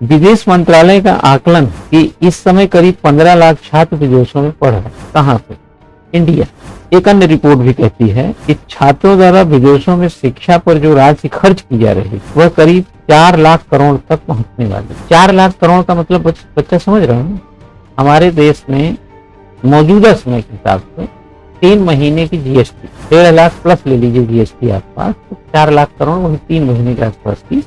विदेश मंत्रालय का आकलन कि इस समय करीब 15 लाख छात्र विदेशों में पढ़ रहे हैं। कहाँ पे? इंडिया। एक अन्य रिपोर्ट भी कहती है कि छात्रों द्वारा विदेशों में शिक्षा पर जो राशि खर्च की जा रही है वह करीब 4 लाख करोड़ तक पहुंचने वाली। 4 लाख करोड़ का मतलब बच्चा समझ रहे हैं। हमारे देश में मौजूदा समय के हिसाब से 3 महीने की जीएसटी 1.5 लाख प्लस ले लीजिए जीएसटी आसपास, तो 4 लाख करोड़ वही 3 महीने के आसपास की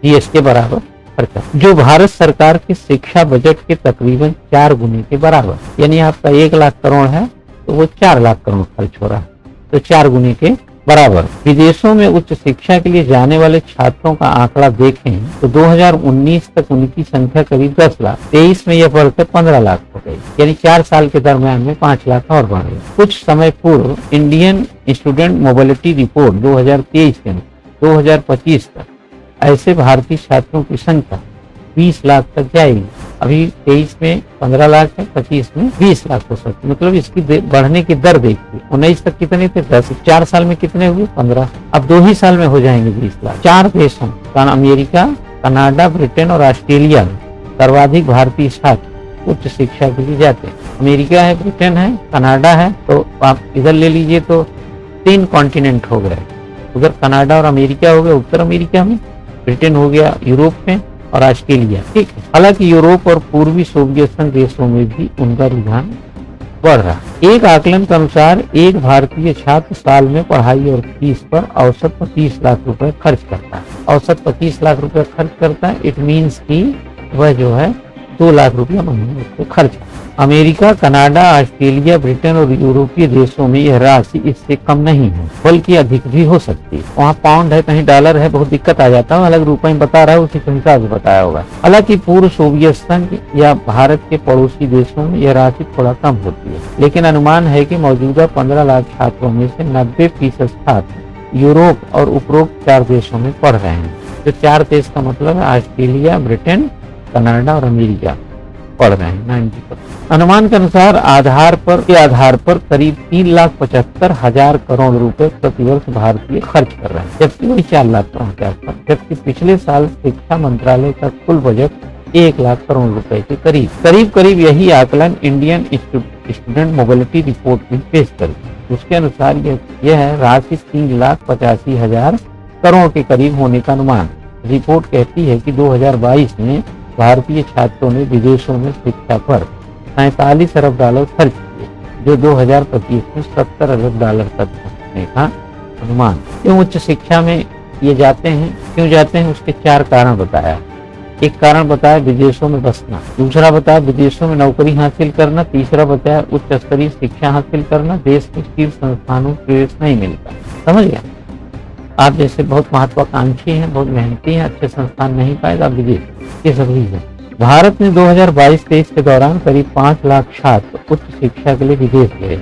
जीएसटी बराबर खर्चा, जो भारत सरकार के शिक्षा बजट के तकरीबन 4 गुने के बराबर। यानी आपका 1 लाख करोड़ है तो वो 4 लाख करोड़ खर्च हो रहा है, तो 4 गुने के बराबर। विदेशों में उच्च शिक्षा के लिए जाने वाले छात्रों का आंकड़ा देखें तो 2019 तक उनकी संख्या करीब 10 लाख, 23 में यह बढ़कर 15 लाख हो गई। यानी 4 साल के दरम्यान में 5 लाख और बढ़ गई। कुछ समय पूर्व इंडियन स्टूडेंट मोबिलिटी रिपोर्ट 2023 के 2025 तक ऐसे भारतीय छात्रों की संख्या 20 लाख तक जाएगी। अभी 23 में 15 लाख है, 25 में 20 लाख हो सकती। मतलब इसकी बढ़ने की दर देखिए। 19 तक कितने थे? 10। 4 साल में कितने हुए? 15। अब 2 ही साल में हो जाएंगे 20 लाख। 4 देशों अमेरिका, कनाडा, ब्रिटेन और ऑस्ट्रेलिया में सर्वाधिक भारतीय छात्र उच्च शिक्षा के लिए जाते हैं। अमेरिका है, ब्रिटेन है, कनाडा है, तो आप इधर ले लीजिए तो 3 कॉन्टिनेंट हो गए। उधर कनाडा और अमेरिका हो गए उत्तर अमेरिका में, ब्रिटेन हो गया यूरोप में और ऑस्ट्रेलिया। ठीक है। हालांकि यूरोप और पूर्वी सोवियत संघ देशों में भी उनका रुझान बढ़ रहा है। एक आकलन के अनुसार एक भारतीय छात्र साल में पढ़ाई और फीस पर औसत 25 लाख रुपए खर्च करता है। औसत 25 लाख रुपए खर्च करता है। इट मीन्स कि वह जो है 2 लाख रुपया महीने उसको खर्च। अमेरिका, कनाडा, ऑस्ट्रेलिया, ब्रिटेन और यूरोपीय देशों में यह राशि इससे कम नहीं है, बल्कि अधिक भी हो सकती है। वहाँ पाउंड है, कहीं डॉलर है, बहुत दिक्कत आ जाता है। अलग रुपए में बता रहा है, उसी के हिसाब से बताया होगा। हालांकि पूर्व सोवियत संघ या भारत के पड़ोसी देशों में यह राशि थोड़ा कम होती है, लेकिन अनुमान है कि मौजूदा 15 लाख छात्रों में से 90% छात्र यूरोप और उपरोक्त 4 देशों में पढ़ रहे हैं। जो 4 देश का मतलब है ऑस्ट्रेलिया, ब्रिटेन, कनाडा और अमेरिका पढ़ रहे हैं। 90%। अनुमान के अनुसार आधार पर करीब 3,75,000 करोड़ रुपए प्रतिवर्ष भारतीय खर्च कर रहे हैं, जबकि वही 4 लाख करोड़ के आसपास। जबकि पिछले साल शिक्षा मंत्रालय का कुल बजट 1 लाख करोड़ रुपए के करीब यही आकलन इंडियन स्टूडेंट मोबिलिटी रिपोर्ट भी पेश करती। उसके अनुसार यह राशि 3,85,000 करोड़ के करीब होने का अनुमान। रिपोर्ट कहती है कि 2022 में भारतीय छात्रों ने विदेशों में शिक्षा पर 47 अरब डॉलर खर्च किए, जो 2025 में 70 अरब डॉलर तक पहुंचने का अनुमान। क्यों उच्च शिक्षा में ये जाते हैं, क्यों जाते हैं, उसके 4 कारण बताया। एक कारण बताया विदेशों में बसना, दूसरा बताया विदेशों में नौकरी हासिल करना, तीसरा बताया उच्च स्तरीय शिक्षा हासिल करना। देश के शीर्ष संस्थानों में प्रवेश नहीं मिलता। समझ गया? आप जैसे बहुत महत्वाकांक्षी हैं, बहुत मेहनती हैं, अच्छे संस्थान नहीं पाए, आप विदेश, ये सभी है। भारत में 2022-23 के दौरान करीब 5 लाख छात्र उच्च शिक्षा के लिए विदेश गए,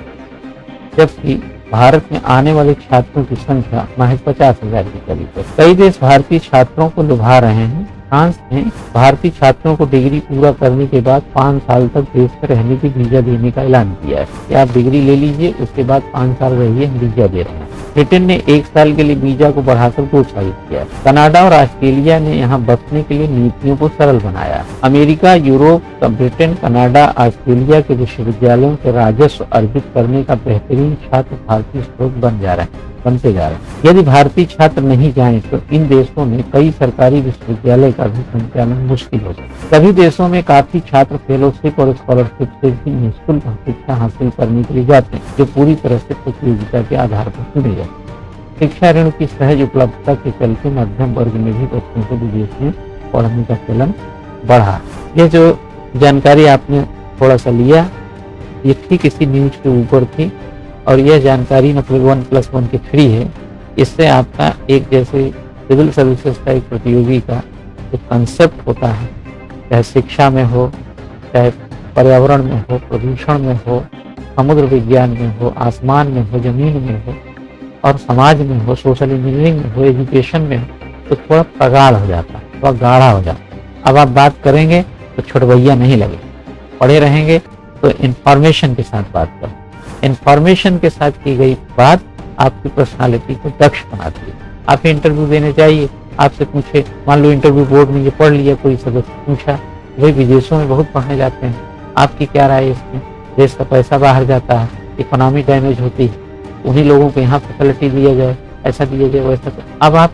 जबकि भारत में आने वाले छात्रों की संख्या महज 50,000 के करीब है। कई देश भारतीय छात्रों को लुभा रहे हैं। फ्रांस ने भारतीय छात्रों को डिग्री पूरा करने के बाद 5 साल तक देश में रहने की वीजा देने का ऐलान किया है कि आप डिग्री ले लीजिए, उसके बाद 5 साल रहिए, हम वीजा दे रहे हैं। ब्रिटेन ने 1 साल के लिए वीजा को बढ़ाकर 2 साल किया। कनाडा और ऑस्ट्रेलिया ने यहाँ बसने के लिए नीतियों को सरल बनाया। America, Europe, Britain, Canada, Australia के विश्वविद्यालयों से राजस्व अर्जित करने का बेहतरीन छात्र भारतीय स्रोत बनते जा रहे हैं। यदि भारतीय छात्र नहीं जाएं तो इन देशों में कई सरकारी विश्वविद्यालय का भी संचालन मुश्किल हो सकता है। सभी देशों में काफी छात्र फेलोशिप और स्कॉलरशिप से भी निःशुल्क शिक्षा हासिल करने के लिए जाते हैं, जो पूरी तरह से प्रतियोगिता के आधार पर चुने जाते हैं। शिक्षा ऋण की सहज उपलब्धता के चलते मध्यम वर्ग में भी बच्चों को विदेश में पढ़ने का चलन बढ़ा। ये जो जानकारी आपने थोड़ा सा लिया, ये ठीक इसी न्यूज के ऊपर थी, और यह जानकारी मतलब 1+1 के 3 है। इससे आपका एक जैसे सिविल सर्विसेज का एक प्रतियोगी का जो कंसेप्ट होता है, चाहे शिक्षा में हो, चाहे पर्यावरण में हो, प्रदूषण में हो, समुद्र विज्ञान में हो, आसमान में हो, जमीन में हो, और समाज में हो, सोशल इंजीनियरिंग में हो, एजुकेशन में हो, तो थोड़ा प्रगाढ़ हो जाता है, थोड़ा गाढ़ा हो जाता है। अब आप बात करेंगे तो छुटवैया नहीं लगे, पढ़े रहेंगे तो इंफॉर्मेशन के साथ बात करें। इंफॉर्मेशन के साथ की गई बात आपकी पर्सनालिटी को दक्ष बनाती है। आप इंटरव्यू देने जाइए, आपसे पूछे, मान लो इंटरव्यू बोर्ड में ये पढ़ लिया, कोई सदस्य पूछा, वही विदेशों में बहुत पढ़ने जाते हैं, आपकी क्या राय है इसमें? देश का पैसा बाहर जाता है, इकोनॉमी डैमेज होती है, उन्हीं लोगों को यहाँ फैसिलिटी दिया जाए, ऐसा दिया जाए, वैसा। अब आप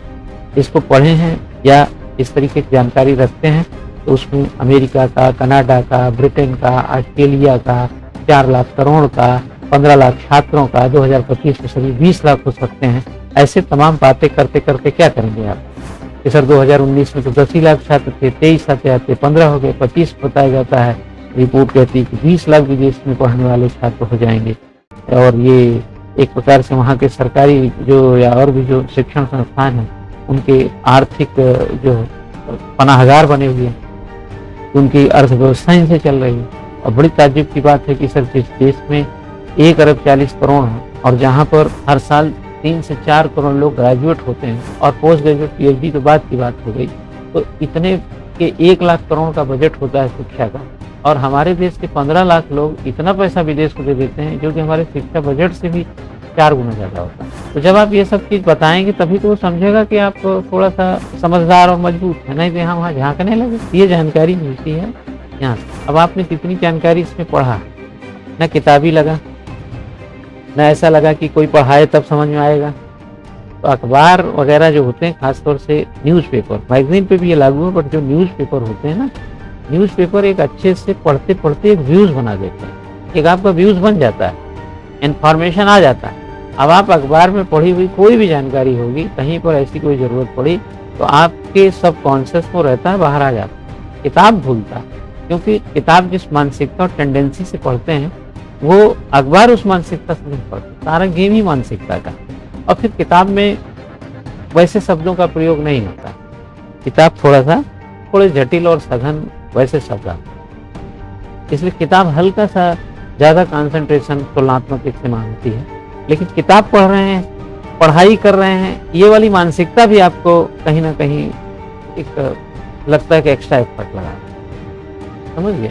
इसको पढ़े हैं या इस तरीके की जानकारी रखते हैं तो उसमें अमेरिका का, कनाडा का, ब्रिटेन का, ऑस्ट्रेलिया का 4 लाख करोड़ का, 15 लाख छात्रों का, 2025 में सभी 20 लाख हो सकते हैं। ऐसे तमाम बातें करते करते क्या करेंगे आप कि सर 2019 में तो 10 ही लाख छात्र थे, 23 आते आते 15 हो गए, 25 बताया जाता है। रिपोर्ट कहती है कि 20 लाख विदेश में पढ़ने वाले छात्र हो जाएंगे और ये एक प्रकार से वहाँ के सरकारी जो या और भी जो शिक्षण संस्थान है उनके आर्थिक जो पनाहगार बने हुए हैं, उनकी अर्थव्यवस्था इनसे चल रही है। और बड़ी ताज्जुब की बात है कि सर जिस देश में 1 अरब 40 करोड़ है और जहाँ पर हर साल 3 से 4 करोड़ लोग ग्रेजुएट होते हैं और पोस्ट ग्रेजुएट पीएचडी तो बाद की बात हो गई, तो इतने के 1 लाख करोड़ का बजट होता है शिक्षा का, और हमारे देश के 15 लाख लोग इतना पैसा विदेश को दे देते हैं जो कि हमारे शिक्षा बजट से भी 4 गुना ज़्यादा होता है। तो जब आप ये सब चीज़ बताएंगे तभी तो वो समझेगा कि आप थोड़ा सा समझदार और मजबूत है, नहीं तो यहाँ वहाँ झाँकने लगे। ये जानकारी मिलती है यहाँ से। अब आपने कितनी जानकारी इसमें पढ़ा, न किताबी लगा, न ऐसा लगा कि कोई पढ़ाए तब समझ में आएगा। तो अखबार वगैरह जो होते हैं, खासतौर से न्यूज़पेपर, मैगजीन पे भी ये लागू है, बट जो न्यूज़पेपर होते हैं ना, न्यूज़पेपर एक अच्छे से पढ़ते पढ़ते एक व्यूज़ बना देते हैं, एक आपका व्यूज़ बन जाता है, इन्फॉर्मेशन आ जाता है। अब आप अखबार में पढ़ी हुई कोई भी जानकारी होगी, कहीं पर ऐसी कोई ज़रूरत पड़ी तो आपके सबकॉन्शियस में रहता है, बाहर आ जाता है, किताब भूलता है। क्योंकि किताब जिस मानसिकता और टेंडेंसी से पढ़ते हैं वो अखबार उस मानसिकता से नहीं पढ़ते, सारा गेम ही मानसिकता का। और फिर किताब में वैसे शब्दों का प्रयोग नहीं होता, किताब थोड़े जटिल और सघन वैसे शब्द आते, इसलिए किताब हल्का सा ज़्यादा कंसंट्रेशन तुलनात्मक से मांगती है। लेकिन किताब पढ़ रहे हैं, पढ़ाई कर रहे हैं, ये वाली मानसिकता भी आपको कहीं ना कहीं एक लगता है कि एक्स्ट्रा एफर्ट लगा, समझ गए।